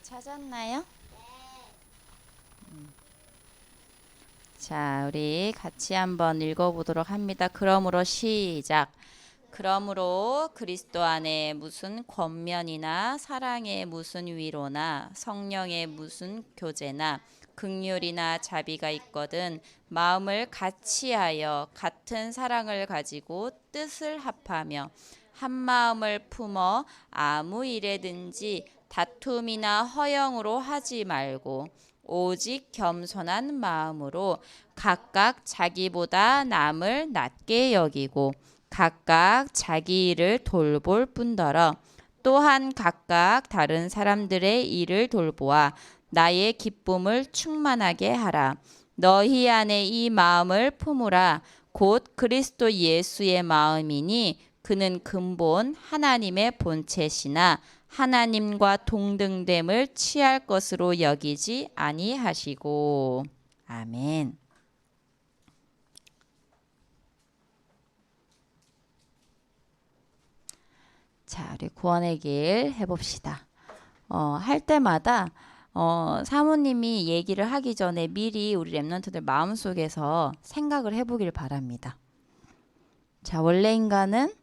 찾았나요? 자, 우리 같이 한번 읽어보도록 합니다. 그러므로 시작. 그러므로 그리스도 안에 무슨 권면이나 사랑의 무슨 위로나 성령의 무슨 교제나 긍휼이나 자비가 있거든 마음을 같이하여 같은 사랑을 가지고 뜻을 합하며 한 마음을 품어 아무 일에든지 다툼이나 허영으로 하지 말고 오직 겸손한 마음으로 각각 자기보다 남을 낮게 여기고 각각 자기 일을 돌볼 뿐더러 또한 각각 다른 사람들의 일을 돌보아 나의 기쁨을 충만하게 하라. 너희 안에 이 마음을 품으라. 곧 그리스도 예수의 마음이니 그는 근본 하나님의 본체시나 하나님과 동등됨을 취할 것으로 여기지 아니하시고. 아멘. 자, 우리 구원의 길 해봅시다. 할 때마다 사모님이 얘기를 하기 전에 미리 우리 랩런트들 마음속에서 생각을 해보길 바랍니다. 자, 원래 인간은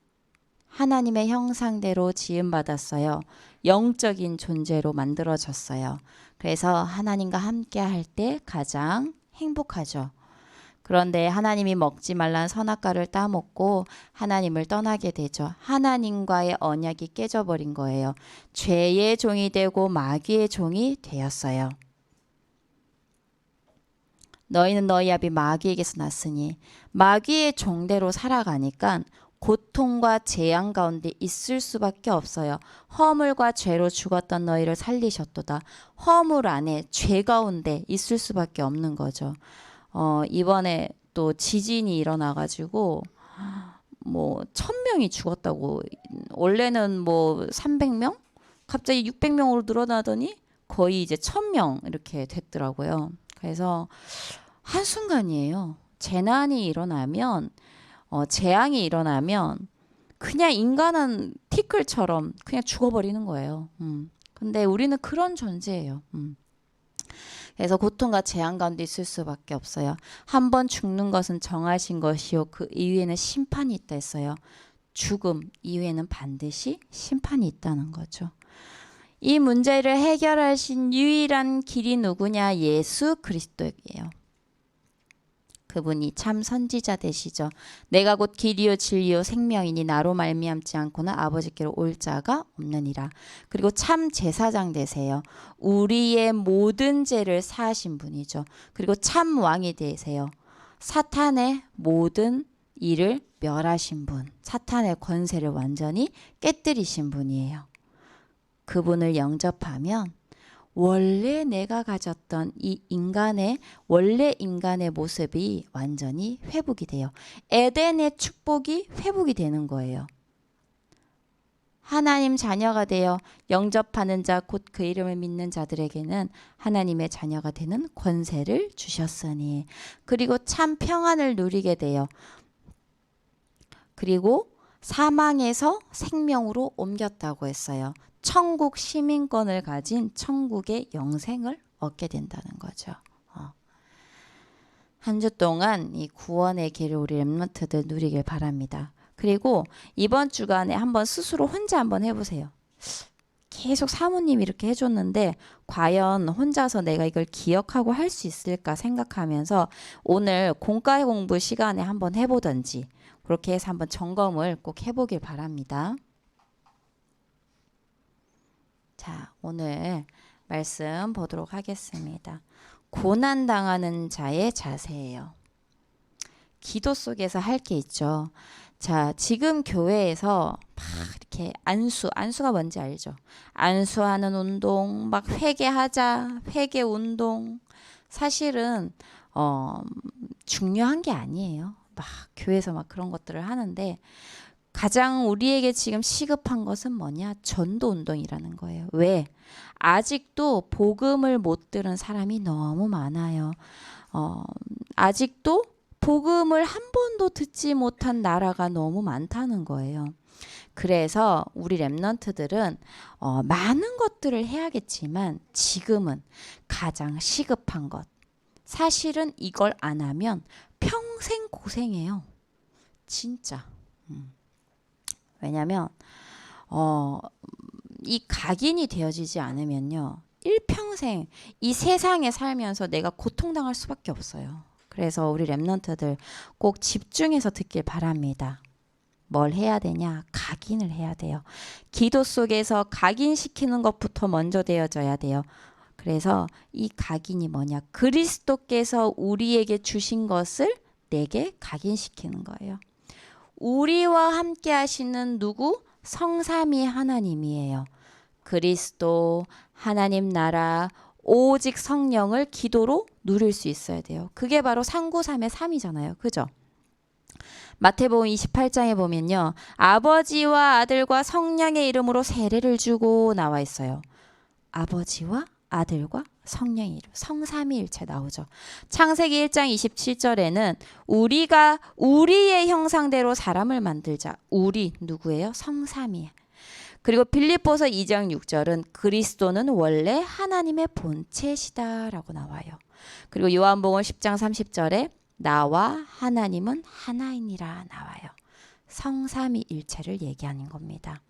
하나님의 형상대로 지음받았어요. 영적인 존재로 만들어졌어요. 그래서 하나님과 함께 할 때 가장 행복하죠. 그런데 하나님이 먹지 말란 선악과를 따먹고 하나님을 떠나게 되죠. 하나님과의 언약이 깨져버린 거예요. 죄의 종이 되고 마귀의 종이 되었어요. 너희는 너희 아비 마귀에게서 났으니 마귀의 종대로 살아가니까 고통과 재앙 가운데 있을 수밖에 없어요. 허물과 죄로 죽었던 너희를 살리셨도다. 허물 안에 죄 가운데 있을 수밖에 없는 거죠. 이번에 또 지진이 일어나가지고 뭐 1000명이 죽었다고. 원래는 뭐 300명? 갑자기 600명으로 늘어나더니 거의 이제 1000명 이렇게 됐더라고요. 그래서 한순간이에요. 재난이 일어나면 재앙이 일어나면 그냥 인간은 티끌처럼 그냥 죽어버리는 거예요. 근데 우리는 그런 존재예요. 그래서 고통과 재앙 가운데 있을 수밖에 없어요. 한 번 죽는 것은 정하신 것이요 그 이후에는 심판이 있다 했어요. 죽음 이후에는 반드시 심판이 있다는 거죠. 이 문제를 해결하신 유일한 길이 누구냐? 예수 그리스도예요. 그분이 참 선지자 되시죠. 내가 곧 길이요 진리요 생명이니 나로 말미암지 않고는 아버지께로 올 자가 없느니라. 그리고 참 제사장 되세요. 우리의 모든 죄를 사하신 분이죠. 그리고 참 왕이 되세요. 사탄의 모든 일을 멸하신 분, 사탄의 권세를 완전히 깨뜨리신 분이에요. 그분을 영접하면 원래 내가 가졌던 이 인간의 원래 인간의 모습이 완전히 회복이 돼요. 에덴의 축복이 회복이 되는 거예요. 하나님 자녀가 되어 영접하는 자 곧 그 이름을 믿는 자들에게는 하나님의 자녀가 되는 권세를 주셨으니 그리고 참 평안을 누리게 돼요. 그리고 사망에서 생명으로 옮겼다고 했어요. 천국 시민권을 가진 천국의 영생을 얻게 된다는 거죠. 한 주 동안 이 구원의 길을 우리 랩런트들 누리길 바랍니다. 그리고 이번 주간에 한번 스스로 혼자 한번 해보세요. 계속 사모님이 이렇게 해줬는데 과연 혼자서 내가 이걸 기억하고 할 수 있을까 생각하면서 오늘 공과 공부 시간에 한번 해보든지 그렇게 해서 한번 점검을 꼭 해보길 바랍니다. 자, 오늘 말씀 보도록 하겠습니다. 고난당하는 자의 자세예요. 기도 속에서 할 게 있죠. 자, 지금 교회에서 막 이렇게 안수가 뭔지 알죠? 안수하는 운동, 막 회개하자, 회개 운동. 사실은 중요한 게 아니에요. 막 교회에서 막 그런 것들을 하는데 가장 우리에게 지금 시급한 것은 뭐냐? 전도 운동이라는 거예요. 왜? 아직도 복음을 못 들은 사람이 너무 많아요. 아직도 복음을 한 번도 듣지 못한 나라가 너무 많다는 거예요. 그래서 우리 렘넌트들은 많은 것들을 해야겠지만 지금은 가장 시급한 것. 사실은 이걸 안 하면 평생 고생해요. 진짜. 왜냐면 이 각인이 되어지지 않으면요. 일평생 이 세상에 살면서 내가 고통당할 수밖에 없어요. 그래서 우리 렘넌트들 꼭 집중해서 듣길 바랍니다. 뭘 해야 되냐? 각인을 해야 돼요. 기도 속에서 각인시키는 것부터 먼저 되어져야 돼요. 그래서 이 각인이 뭐냐? 그리스도께서 우리에게 주신 것을 내게 각인시키는 거예요. 우리와 함께 하시는 누구? 성삼위 하나님이에요. 그리스도, 하나님 나라, 오직 성령을 기도로 누릴 수 있어야 돼요. 그게 바로 393의 3이잖아요. 그죠? 마태복음 28장에 보면요. 아버지와 아들과 성령의 이름으로 세례를 주고 나와 있어요. 아버지와 아들과 성령의 이름, 성삼위일체 나오죠. 창세기 1장 27절에는 우리가 우리의 형상대로 사람을 만들자. 우리 누구예요? 성삼위. 그리고 빌립보서 2장 6절은 그리스도는 원래 하나님의 본체시다라고 나와요. 그리고 요한복음 10장 30절에 나와 하나님은 하나이니라 나와요. 성삼위일체를 얘기하는 겁니다.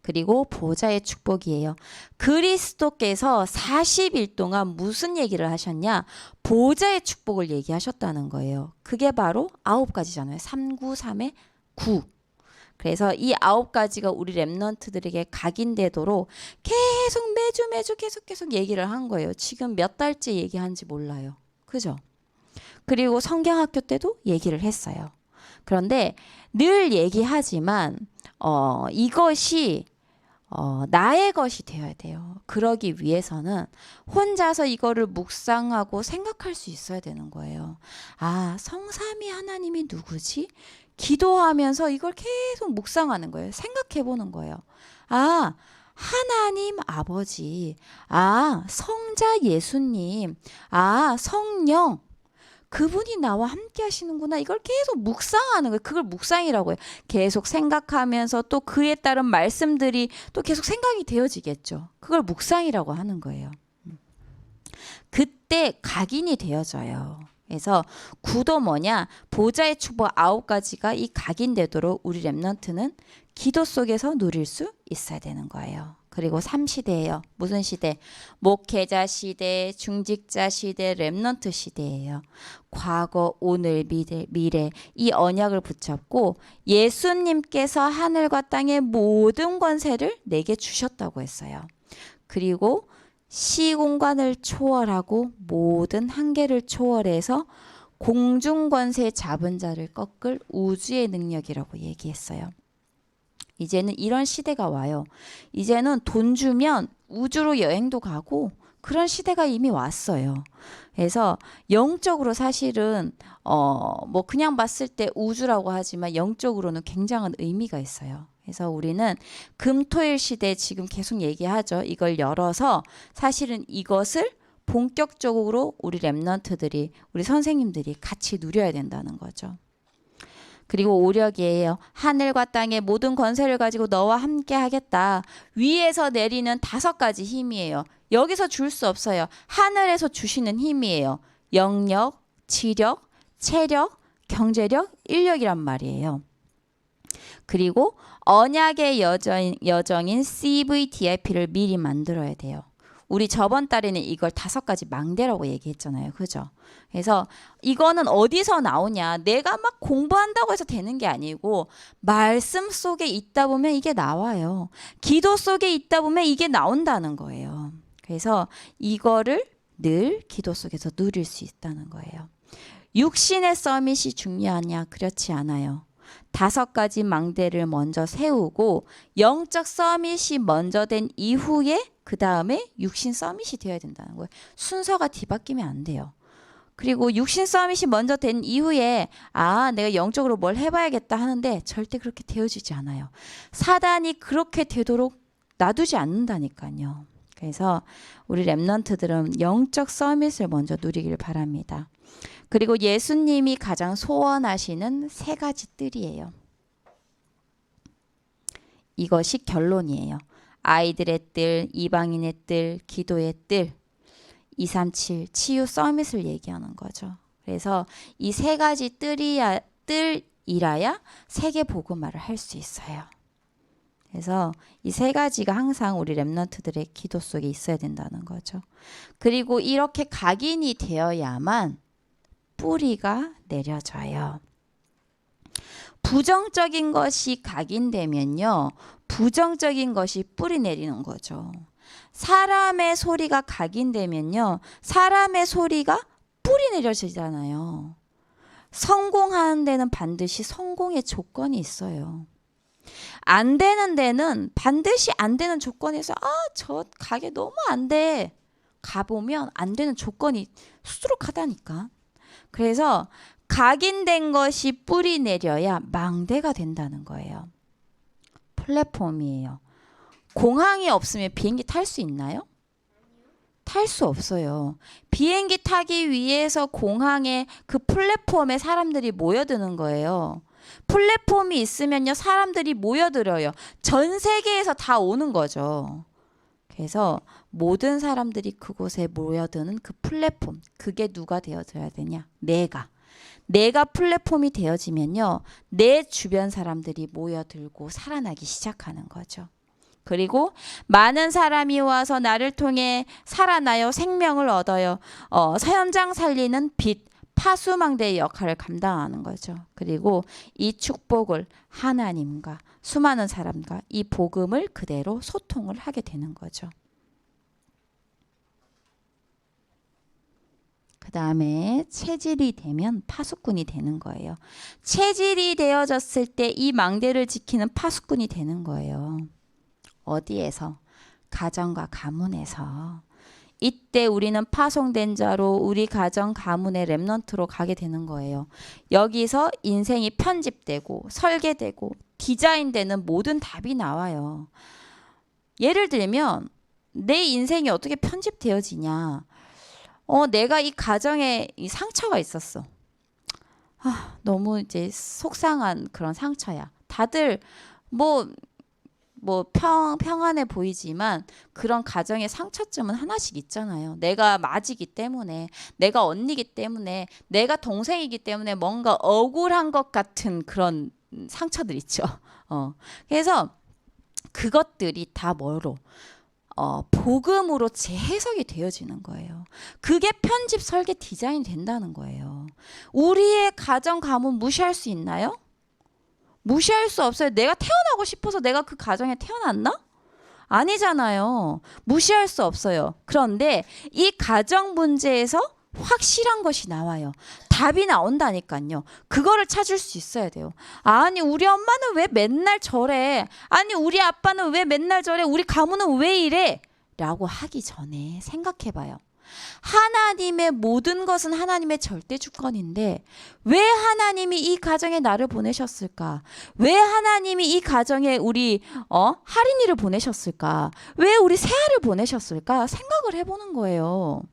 그리고 보좌의 축복이에요. 그리스도께서 40일 동안 무슨 얘기를 하셨냐? 보좌의 축복을 얘기하셨다는 거예요. 그게 바로 9가지잖아요. 3, 9, 3의 9. 그래서 이 9가지가 우리 렘넌트들에게 각인되도록 계속 매주 계속 얘기를 한 거예요. 지금 몇 달째 얘기한지 몰라요. 그죠? 그리고 성경학교 때도 얘기를 했어요. 그런데 늘 얘기하지만 이것이 나의 것이 되어야 돼요. 그러기 위해서는 혼자서 이거를 묵상하고 생각할 수 있어야 되는 거예요. 아, 성삼위 하나님이 누구지? 기도하면서 이걸 계속 묵상하는 거예요. 생각해 보는 거예요. 아, 하나님 아버지. 아, 성자 예수님. 아, 성령. 그분이 나와 함께 하시는구나. 이걸 계속 묵상하는 거예요. 그걸 묵상이라고 해요. 계속 생각하면서 또 그에 따른 말씀들이 또 계속 생각이 되어지겠죠. 그걸 묵상이라고 하는 거예요. 그때 각인이 되어져요. 그래서 구도 뭐냐? 보좌의 축복 9가지가 이 각인되도록 우리 렘넌트는 기도 속에서 누릴 수 있어야 되는 거예요. 그리고 3시대예요. 무슨 시대? 목회자 시대, 중직자 시대, 렘넌트 시대예요. 과거, 오늘, 미래 이 언약을 붙잡고 예수님께서 하늘과 땅의 모든 권세를 내게 주셨다고 했어요. 그리고 시공간을 초월하고 모든 한계를 초월해서 공중권세 잡은 자를 꺾을 우주의 능력이라고 얘기했어요. 이제는 이런 시대가 와요. 이제는 돈 주면 우주로 여행도 가고 그런 시대가 이미 왔어요. 그래서 영적으로 사실은 뭐 그냥 봤을 때 우주라고 하지만 영적으로는 굉장한 의미가 있어요. 그래서 우리는 금토일 시대 지금 계속 얘기하죠. 이걸 열어서 사실은 이것을 본격적으로 우리 렘넌트들이 우리 선생님들이 같이 누려야 된다는 거죠. 그리고 오력이에요. 하늘과 땅의 모든 권세를 가지고 너와 함께 하겠다. 위에서 내리는 5가지 힘이에요. 여기서 줄 수 없어요. 하늘에서 주시는 힘이에요. 영력, 지력, 체력, 경제력, 인력이란 말이에요. 그리고 언약의 여정인 CVDIP를 미리 만들어야 돼요. 우리 저번 달에는 이걸 5가지 망대라고 얘기했잖아요. 그죠? 그래서 이거는 어디서 나오냐? 내가 막 공부한다고 해서 되는 게 아니고 말씀 속에 있다 보면 이게 나와요. 기도 속에 있다 보면 이게 나온다는 거예요. 그래서 이거를 늘 기도 속에서 누릴 수 있다는 거예요. 육신의 서밋이 중요하냐? 그렇지 않아요. 5가지 망대를 먼저 세우고 영적 서밋이 먼저 된 이후에 그 다음에 육신 서밋이 되어야 된다는 거예요. 순서가 뒤바뀌면 안 돼요. 그리고 육신 서밋이 먼저 된 이후에 내가 영적으로 뭘 해봐야겠다 하는데 절대 그렇게 되어지지 않아요. 사단이 그렇게 되도록 놔두지 않는다니까요. 그래서 우리 렘넌트들은 영적 서밋을 먼저 누리길 바랍니다. 그리고 예수님이 가장 소원하시는 세 가지 뜰이에요. 이것이 결론이에요. 아이들의 뜰, 이방인의 뜰, 기도의 뜰, 237 치유 서밋을 얘기하는 거죠. 그래서 이 세 가지 뜰이라야 세계 복음화를 할 수 있어요. 그래서 이 세 가지가 항상 우리 렘넌트들의 기도 속에 있어야 된다는 거죠. 그리고 이렇게 각인이 되어야만 뿌리가 내려져요. 부정적인 것이 각인되면요, 부정적인 것이 뿌리 내리는 거죠. 사람의 소리가 각인되면요, 사람의 소리가 뿌리 내려지잖아요. 성공하는 데는 반드시 성공의 조건이 있어요. 안 되는 데는 반드시 안 되는 조건에서 저 가게 너무 안 돼. 가보면 안 되는 조건이 수두룩하다니까. 그래서 각인된 것이 뿌리 내려야 망대가 된다는 거예요. 플랫폼이에요. 공항이 없으면 비행기 탈 수 있나요? 탈 수 없어요. 비행기 타기 위해서 공항에 그 플랫폼에 사람들이 모여드는 거예요. 플랫폼이 있으면요, 사람들이 모여들어요. 전 세계에서 다 오는 거죠. 그래서 모든 사람들이 그곳에 모여드는 그 플랫폼, 그게 누가 되어줘야 되냐? 내가 플랫폼이 되어지면요, 내 주변 사람들이 모여들고 살아나기 시작하는 거죠. 그리고 많은 사람이 와서 나를 통해 살아나요, 생명을 얻어요. 현장 살리는 빛, 파수망대의 역할을 감당하는 거죠. 그리고 이 축복을 하나님과 수많은 사람과 이 복음을 그대로 소통을 하게 되는 거죠. 그 다음에 체질이 되면 파수꾼이 되는 거예요. 체질이 되어졌을 때 이 망대를 지키는 파수꾼이 되는 거예요. 어디에서? 가정과 가문에서. 이때 우리는 파송된 자로 우리 가정 가문의 렘넌트로 가게 되는 거예요. 여기서 인생이 편집되고 설계되고 디자인되는 모든 답이 나와요. 예를 들면 내 인생이 어떻게 편집되어지냐. 내가 이 가정에 이 상처가 있었어. 너무 이제 속상한 그런 상처야. 다들 평안해 보이지만 그런 가정의 상처점은 하나씩 있잖아요. 내가 맞이기 때문에, 내가 언니기 때문에, 내가 동생이기 때문에 뭔가 억울한 것 같은 그런 상처들 있죠. 그래서 그것들이 다 뭐로? 복음으로 재해석이 되어지는 거예요. 그게 편집, 설계, 디자인이 된다는 거예요. 우리의 가정 가문 무시할 수 있나요? 무시할 수 없어요. 내가 태어나고 싶어서 내가 그 가정에 태어났나? 아니잖아요. 무시할 수 없어요. 그런데 이 가정 문제에서 확실한 것이 나와요. 답이 나온다니까요. 그거를 찾을 수 있어야 돼요. 아니, 우리 엄마는 왜 맨날 저래? 아니, 우리 아빠는 왜 맨날 저래? 우리 가문은 왜 이래? 라고 하기 전에 생각해봐요. 하나님의 모든 것은 하나님의 절대 주권인데 왜 하나님이 이 가정에 나를 보내셨을까? 왜 하나님이 이 가정에 우리 할인이를 보내셨을까? 왜 우리 새아를 보내셨을까? 생각을 해보는 거예요.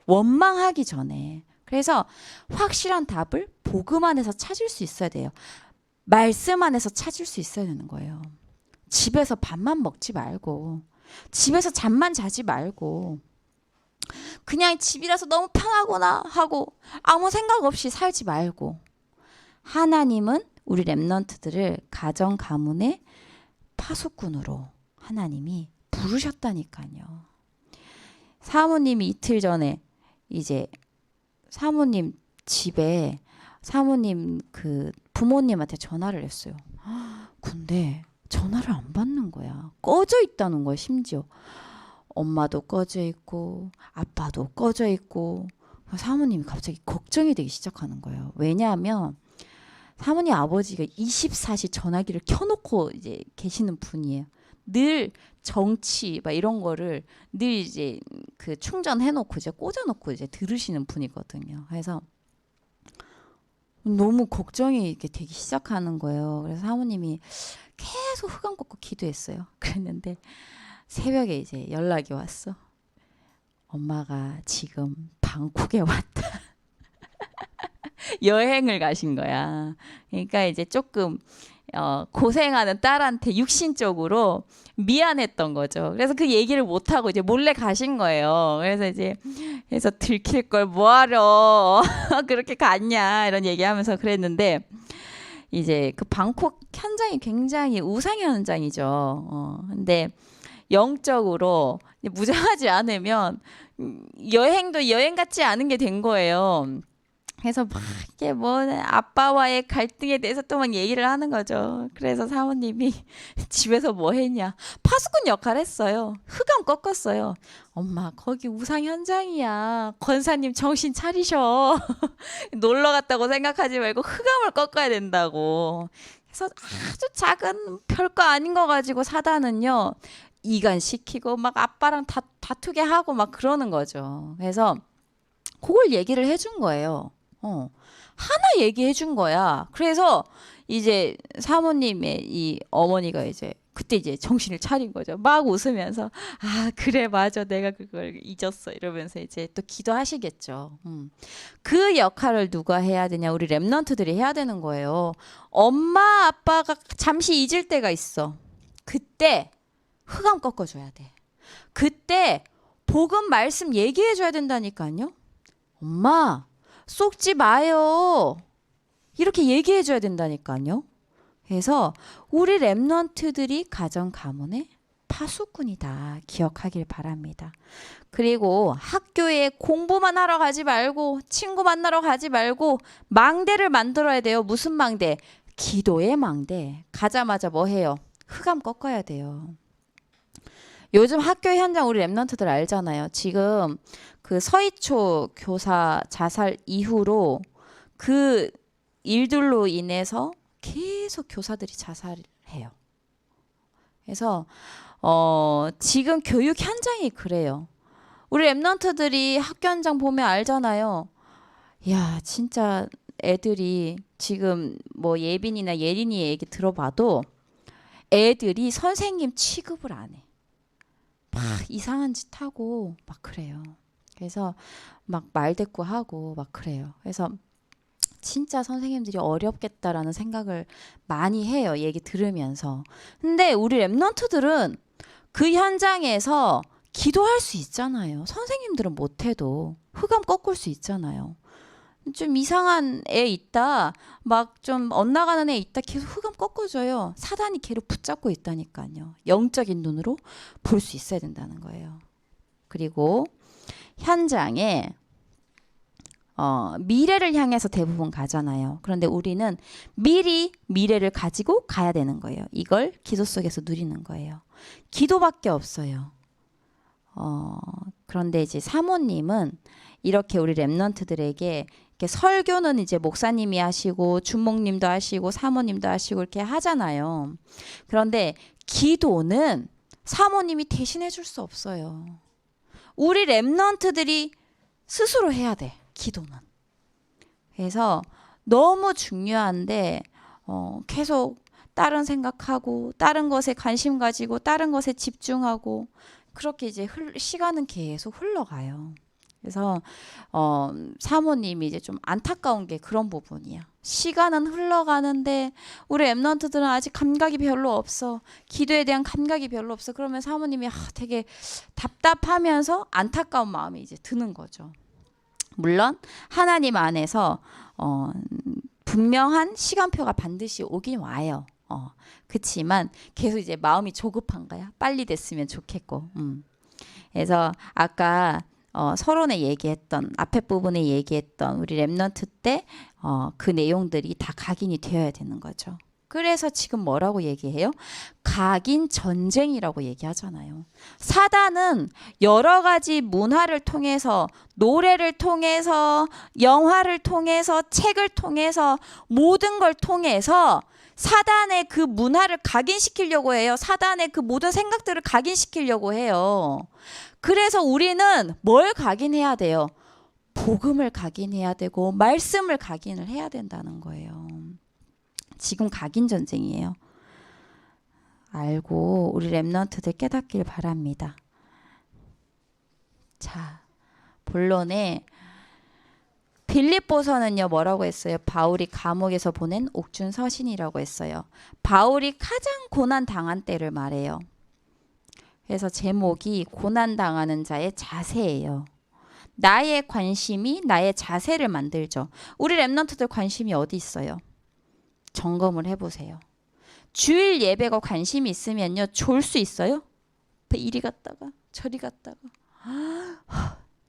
원망하기 전에. 그래서 확실한 답을 복음 안에서 찾을 수 있어야 돼요. 말씀 안에서 찾을 수 있어야 되는 거예요. 집에서 밥만 먹지 말고, 집에서 잠만 자지 말고, 그냥 집이라서 너무 편하구나 하고 아무 생각 없이 살지 말고, 하나님은 우리 렘넌트들을 가정 가문의 파수꾼으로 하나님이 부르셨다니까요. 사모님이 이틀 전에 이제 사모님 집에 사모님 그 부모님한테 전화를 했어요. 근데 전화를 안 받는 거야. 꺼져 있다는 거야. 심지어 엄마도 꺼져 있고 아빠도 꺼져 있고. 사모님이 갑자기 걱정이 되기 시작하는 거예요. 왜냐하면 사모님 아버지가 24시 전화기를 켜놓고 이제 계시는 분이에요. 늘 정치 막 이런 거를 늘 이제 그 충전해놓고 이제 꽂아놓고 이제 들으시는 분이거든요. 그래서 너무 걱정이 이렇게 되기 시작하는 거예요. 그래서 사모님이 계속 흑암 꽂고 기도했어요. 그랬는데 새벽에 이제 연락이 왔어. 엄마가 지금 방콕에 왔다. 여행을 가신 거야. 그러니까 이제 조금 고생하는 딸한테 육신적으로 미안했던 거죠. 그래서 그 얘기를 못 하고 이제 몰래 가신 거예요. 그래서 들킬 걸 뭐하러 그렇게 갔냐 이런 얘기하면서 그랬는데 이제 그 방콕 현장이 굉장히 우상 현장이죠. 근데 영적으로 무장하지 않으면 여행도 여행 같지 않은 게 된 거예요. 그래서 막 이게 뭐 아빠와의 갈등에 대해서 또 막 얘기를 하는 거죠. 그래서 사모님이 집에서 뭐 했냐? 파수꾼 역할 했어요. 흑암 꺾었어요. 엄마 거기 우상 현장이야. 권사님 정신 차리셔. 놀러 갔다고 생각하지 말고 흑암을 꺾어야 된다고. 그래서 아주 작은 별거 아닌 거 가지고 사단은요. 이간시키고 막 아빠랑 다투게 하고 막 그러는 거죠. 그래서 그걸 얘기를 해준 거예요. 하나 얘기해 준 거야. 그래서 이제 사모님의 이 어머니가 이제 그때 이제 정신을 차린 거죠. 막 웃으면서 아 그래 맞아 내가 그걸 잊었어 이러면서 이제 또 기도하시겠죠. 그 역할을 누가 해야 되냐? 우리 렘넌트들이 해야 되는 거예요. 엄마 아빠가 잠시 잊을 때가 있어. 그때 흑암 꺾어줘야 돼. 그때 복음 말씀 얘기해줘야 된다니까요. 엄마 속지 마요. 이렇게 얘기해줘야 된다니까요. 그래서 우리 렘넌트들이 가정 가문의 파수꾼이다. 기억하길 바랍니다. 그리고 학교에 공부만 하러 가지 말고 친구 만나러 가지 말고 망대를 만들어야 돼요. 무슨 망대? 기도의 망대. 가자마자 뭐 해요? 흑암 꺾어야 돼요. 요즘 학교 현장 우리 렘넌트들 알잖아요. 지금 그 서희초 교사 자살 이후로 그 일들로 인해서 계속 교사들이 자살해요. 그래서 지금 교육 현장이 그래요. 우리 렘넌트들이 학교 현장 보면 알잖아요. 야 진짜 애들이 지금 뭐 예빈이나 예린이 얘기 들어봐도 애들이 선생님 취급을 안 해. 막 이상한 짓 하고 막 그래요. 그래서 막 말대꾸하고 막 그래요. 그래서 진짜 선생님들이 어렵겠다라는 생각을 많이 해요. 얘기 들으면서. 근데 우리 랩런트들은 그 현장에서 기도할 수 있잖아요. 선생님들은 못해도 흑암 꺾을 수 있잖아요. 좀 이상한 애 있다. 막 좀 엇나가는 애 있다. 계속 흑암 꺾어줘요. 사단이 걔를 붙잡고 있다니까요. 영적인 눈으로 볼 수 있어야 된다는 거예요. 그리고 현장에 미래를 향해서 대부분 가잖아요. 그런데 우리는 미리 미래를 가지고 가야 되는 거예요. 이걸 기도 속에서 누리는 거예요. 기도밖에 없어요. 그런데 이제 사모님은 이렇게 우리 랩런트들에게 이렇게 설교는 이제 목사님이 하시고 주목님도 하시고 사모님도 하시고 이렇게 하잖아요. 그런데 기도는 사모님이 대신해 줄 수 없어요. 우리 랩런트들이 스스로 해야 돼. 기도는. 그래서 너무 중요한데 계속 다른 생각하고 다른 것에 관심 가지고 다른 것에 집중하고 그렇게 이제 시간은 계속 흘러가요. 그래서 사모님이 이제 좀 안타까운 게 그런 부분이야. 시간은 흘러가는데 우리 엠넌트들은 아직 감각이 별로 없어. 기도에 대한 감각이 별로 없어. 그러면 사모님이 되게 답답하면서 안타까운 마음이 이제 드는 거죠. 물론 하나님 안에서 분명한 시간표가 반드시 오긴 와요. 그치만 계속 이제 마음이 조급한 거야. 빨리 됐으면 좋겠고. 그래서 아까 서론에 얘기했던 앞에 부분에 얘기했던 우리 랩넌트 때 그 내용들이 다 각인이 되어야 되는 거죠. 그래서 지금 뭐라고 얘기해요? 각인 전쟁이라고 얘기하잖아요. 사단은 여러 가지 문화를 통해서 노래를 통해서 영화를 통해서 책을 통해서 모든 걸 통해서 사단의 그 문화를 각인시키려고 해요. 사단의 그 모든 생각들을 각인시키려고 해요. 그래서 우리는 뭘 각인해야 돼요? 복음을 각인해야 되고 말씀을 각인을 해야 된다는 거예요. 지금 각인 전쟁이에요. 알고 우리 랩런트들 깨닫길 바랍니다. 자, 본론에 빌립보서는요 뭐라고 했어요? 바울이 감옥에서 보낸 옥중 서신이라고 했어요. 바울이 가장 고난 당한 때를 말해요. 그래서 제목이 고난 당하는 자의 자세예요. 나의 관심이 나의 자세를 만들죠. 우리 랩런트들 관심이 어디 있어요? 점검을 해보세요. 주일 예배가 관심이 있으면요 좋을 수 있어요? 이리 갔다가 저리 갔다가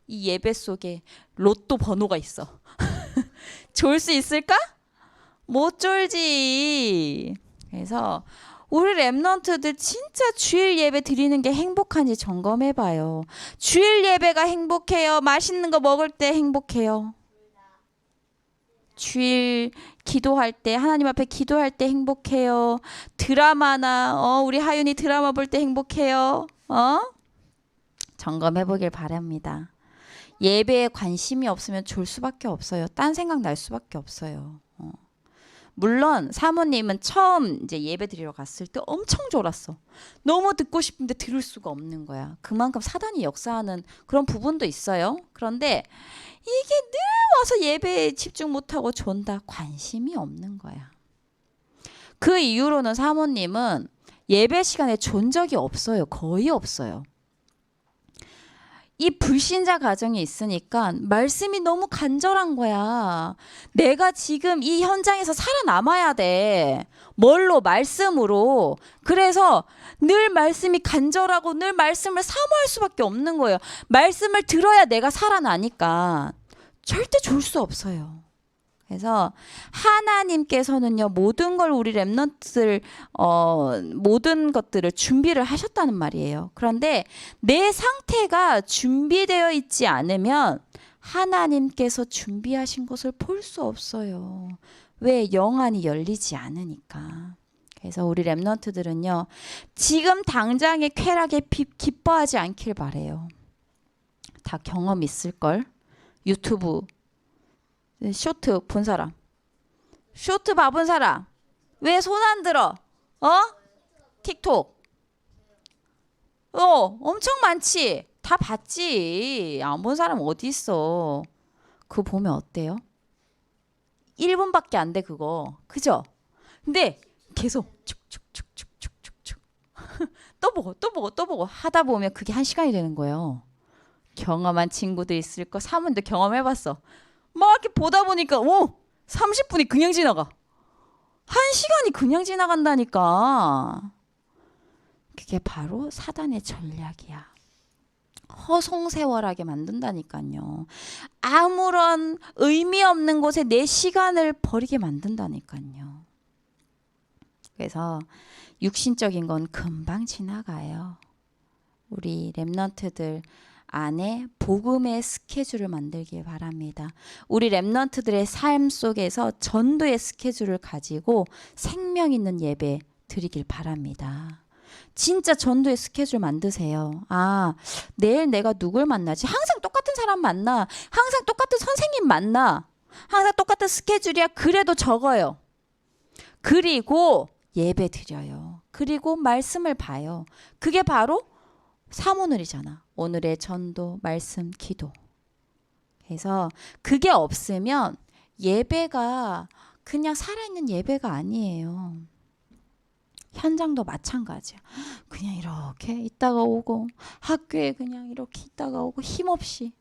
이 예배 속에 로또 번호가 있어. 좋을 수 있을까? 못 졸지. 그래서 우리 랩런트들 진짜 주일 예배 드리는 게 행복한지 점검해봐요. 주일 예배가 행복해요? 맛있는 거 먹을 때 행복해요? 주일 기도할 때 하나님 앞에 기도할 때 행복해요? 드라마나 우리 하윤이 드라마 볼 때 행복해요? 점검해 보길 바랍니다. 예배에 관심이 없으면 졸 수밖에 없어요. 딴 생각 날 수밖에 없어요. 물론 사모님은 처음 이제 예배 드리러 갔을 때 엄청 졸았어. 너무 듣고 싶은데 들을 수가 없는 거야. 그만큼 사단이 역사하는 그런 부분도 있어요. 그런데 이게 늘 와서 예배에 집중 못하고 존다. 관심이 없는 거야. 그 이후로는 사모님은 예배 시간에 존 적이 없어요. 거의 없어요. 이 불신자 가정이 있으니까 말씀이 너무 간절한 거야. 내가 지금 이 현장에서 살아남아야 돼. 뭘로? 말씀으로. 그래서 늘 말씀이 간절하고 늘 말씀을 사모할 수밖에 없는 거예요. 말씀을 들어야 내가 살아나니까. 절대 졸 수 없어요. 그래서 하나님께서는요 모든 걸 우리 랩런트들 모든 것들을 준비를 하셨다는 말이에요. 그런데 내 상태가 준비되어 있지 않으면 하나님께서 준비하신 것을 볼 수 없어요. 왜? 영안이 열리지 않으니까. 그래서 우리 랩런트들은요 지금 당장의 쾌락에 기뻐하지 않길 바래요. 다 경험 있을걸? 유튜브 쇼트 본 사람, 쇼트 봐본 사람, 왜 손 안 들어? 틱톡, 엄청 많지. 다 봤지. 안 본 사람 어디 있어? 그거 보면 어때요? 1분밖에 안 돼 그거, 그죠? 근데 계속 축축축축축축 또 보고 또 보고 또 보고 하다 보면 그게 1시간이 되는 거예요. 경험한 친구도 있을 거. 사모님도 경험해봤어. 막 이렇게 보다 보니까 30분이 그냥 지나가. 1시간이 그냥 지나간다니까. 그게 바로 사단의 전략이야. 허송세월하게 만든다니까요. 아무런 의미 없는 곳에 내 시간을 버리게 만든다니까요. 그래서 육신적인 건 금방 지나가요. 우리 랩런트들 안에 복음의 스케줄을 만들길 바랍니다. 우리 랩런트들의 삶 속에서 전도의 스케줄을 가지고 생명 있는 예배 드리길 바랍니다. 진짜 전도의 스케줄 만드세요. 내일 내가 누굴 만나지? 항상 똑같은 사람 만나. 항상 똑같은 선생님 만나. 항상 똑같은 스케줄이야. 그래도 적어요. 그리고 예배 드려요. 그리고 말씀을 봐요. 그게 바로 사모늘이잖아. 오늘의 전도, 말씀, 기도. 그래서 그게 없으면 예배가 그냥 살아있는 예배가 아니에요. 현장도 마찬가지야. 그냥 이렇게 있다가 오고 학교에 그냥 이렇게 있다가 오고 힘없이.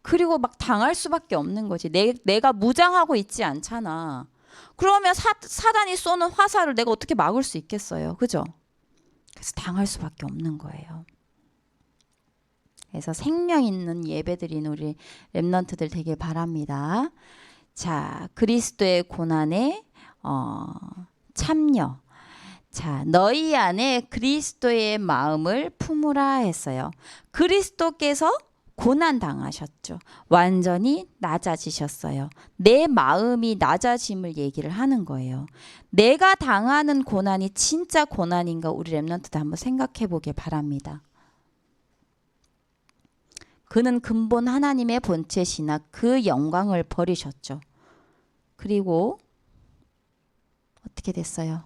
그리고 막 당할 수밖에 없는 거지. 내가 무장하고 있지 않잖아. 그러면 사단이 쏘는 화살을 내가 어떻게 막을 수 있겠어요. 그죠? 그래서 당할 수밖에 없는 거예요. 그래서 생명 있는 예배 드리는 우리 랩런트들 되길 바랍니다. 자, 그리스도의 고난에 참여. 자, 너희 안에 그리스도의 마음을 품으라 했어요. 그리스도께서 고난 당하셨죠. 완전히 낮아지셨어요. 내 마음이 낮아짐을 얘기를 하는 거예요. 내가 당하는 고난이 진짜 고난인가 우리 랩런트들 한번 생각해 보길 바랍니다. 그는 근본 하나님의 본체시나 그 영광을 버리셨죠. 그리고 어떻게 됐어요?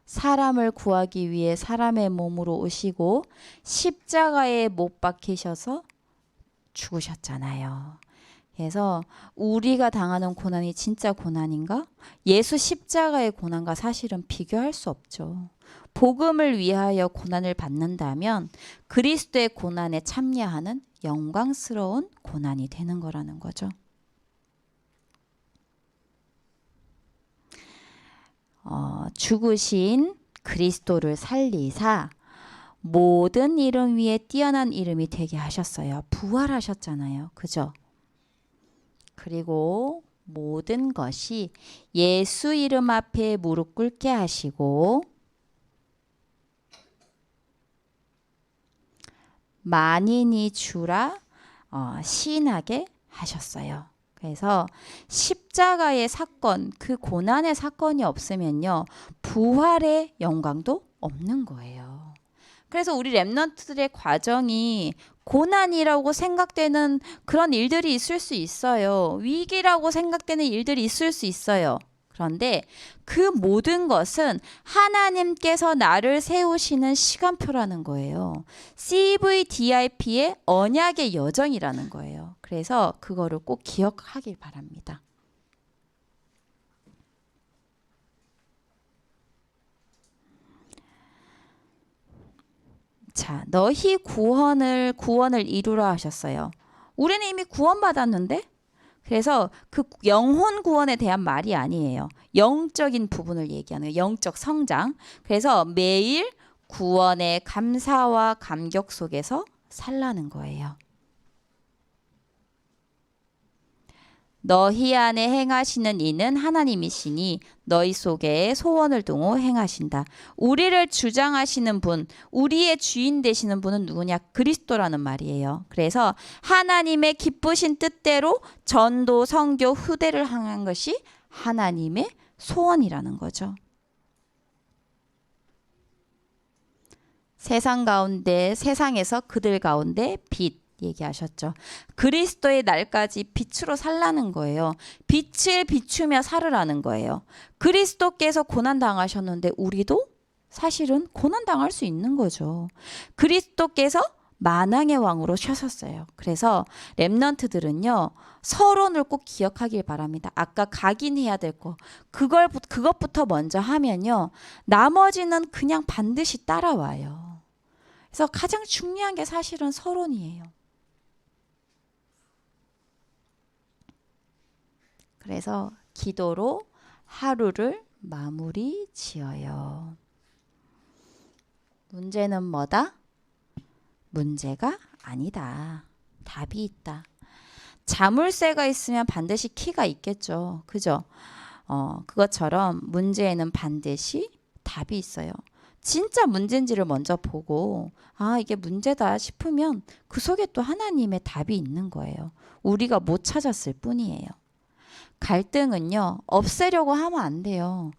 사람을 구하기 위해 사람의 몸으로 오시고 십자가에 못 박히셔서 죽으셨잖아요. 그래서 우리가 당하는 고난이 진짜 고난인가? 예수 십자가의 고난과 사실은 비교할 수 없죠. 복음을 위하여 고난을 받는다면 그리스도의 고난에 참여하는 영광스러운 고난이 되는 거라는 거죠. 죽으신 그리스도를 살리사 모든 이름 위에 뛰어난 이름이 되게 하셨어요. 부활하셨잖아요. 그죠? 그리고 모든 것이 예수 이름 앞에 무릎 꿇게 하시고 만인이 주라 시인하게 하셨어요. 그래서 십자가의 사건, 그 고난의 사건이 없으면요, 부활의 영광도 없는 거예요. 그래서 우리 렘넌트들의 과정이 고난이라고 생각되는 그런 일들이 있을 수 있어요. 위기라고 생각되는 일들이 있을 수 있어요. 그런데 그 모든 것은 하나님께서 나를 세우시는 시간표라는 거예요. CVDIP의 언약의 여정이라는 거예요. 그래서 그거를 꼭 기억하길 바랍니다. 자, 너희 구원을 이루라 하셨어요. 우리는 이미 구원받았는데? 그래서 그 영혼 구원에 대한 말이 아니에요. 영적인 부분을 얘기하는 거예요. 영적 성장. 그래서 매일 구원의 감사와 감격 속에서 살라는 거예요. 너희 안에 행하시는 이는 하나님이시니 너희 속에 소원을 두고 행하신다. 우리를 주장하시는 분, 우리의 주인 되시는 분은 누구냐? 그리스도라는 말이에요. 그래서 하나님의 기쁘신 뜻대로 전도, 선교, 후대를 향한 것이 하나님의 소원이라는 거죠. 세상 가운데, 세상에서 그들 가운데 빛 얘기하셨죠. 그리스도의 날까지 빛으로 살라는 거예요. 빛을 비추며 살으라는 거예요. 그리스도께서 고난 당하셨는데 우리도 사실은 고난 당할 수 있는 거죠. 그리스도께서 만왕의 왕으로 셔셨어요. 그래서 렘넌트들은요, 서론을 꼭 기억하길 바랍니다. 아까 각인해야 될 거, 그것부터 먼저 하면요, 나머지는 그냥 반드시 따라와요. 그래서 가장 중요한 게 사실은 서론이에요. 그래서 기도로 하루를 마무리 지어요. 문제는 뭐다? 문제가 아니다. 답이 있다. 자물쇠가 있으면 반드시 키가 있겠죠. 그죠? 그것처럼 문제에는 반드시 답이 있어요. 진짜 문제인지를 먼저 보고, 아, 이게 문제다 싶으면 그 속에 또 하나님의 답이 있는 거예요. 우리가 못 찾았을 뿐이에요. 갈등은요, 없애려고 하면 안 돼요.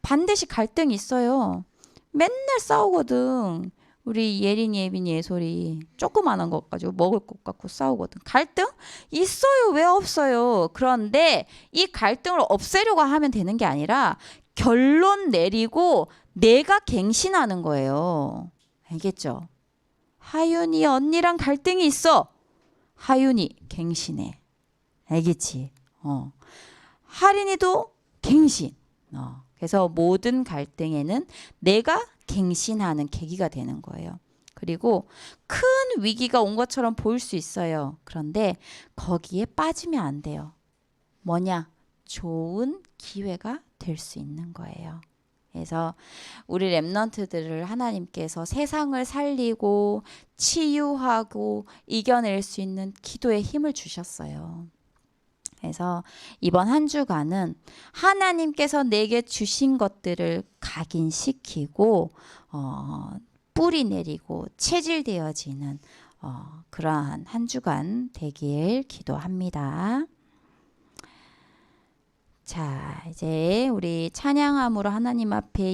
반드시 갈등이 있어요. 맨날 싸우거든. 우리 예린이, 예빈이, 예솔이 조그만한 것 가지고 먹을 것 갖고 싸우거든. 갈등? 있어요. 왜 없어요? 그런데 이 갈등을 없애려고 하면 되는 게 아니라 결론 내리고 내가 갱신하는 거예요. 알겠죠? 하윤이 언니랑 갈등이 있어. 하윤이 갱신해. 알겠지? 하린이도 갱신. 그래서 모든 갈등에는 내가 갱신하는 계기가 되는 거예요. 그리고 큰 위기가 온 것처럼 보일 수 있어요. 그런데 거기에 빠지면 안 돼요. 뭐냐? 좋은 기회가 될 수 있는 거예요. 그래서 우리 렘넌트들을 하나님께서 세상을 살리고 치유하고 이겨낼 수 있는 기도의 힘을 주셨어요. 그래서 이번 한 주간은 하나님께서 내게 주신 것들을 각인시키고 뿌리 내리고 체질되어지는 그러한 한 주간 되길 기도합니다. 자, 이제 우리 찬양함으로 하나님 앞에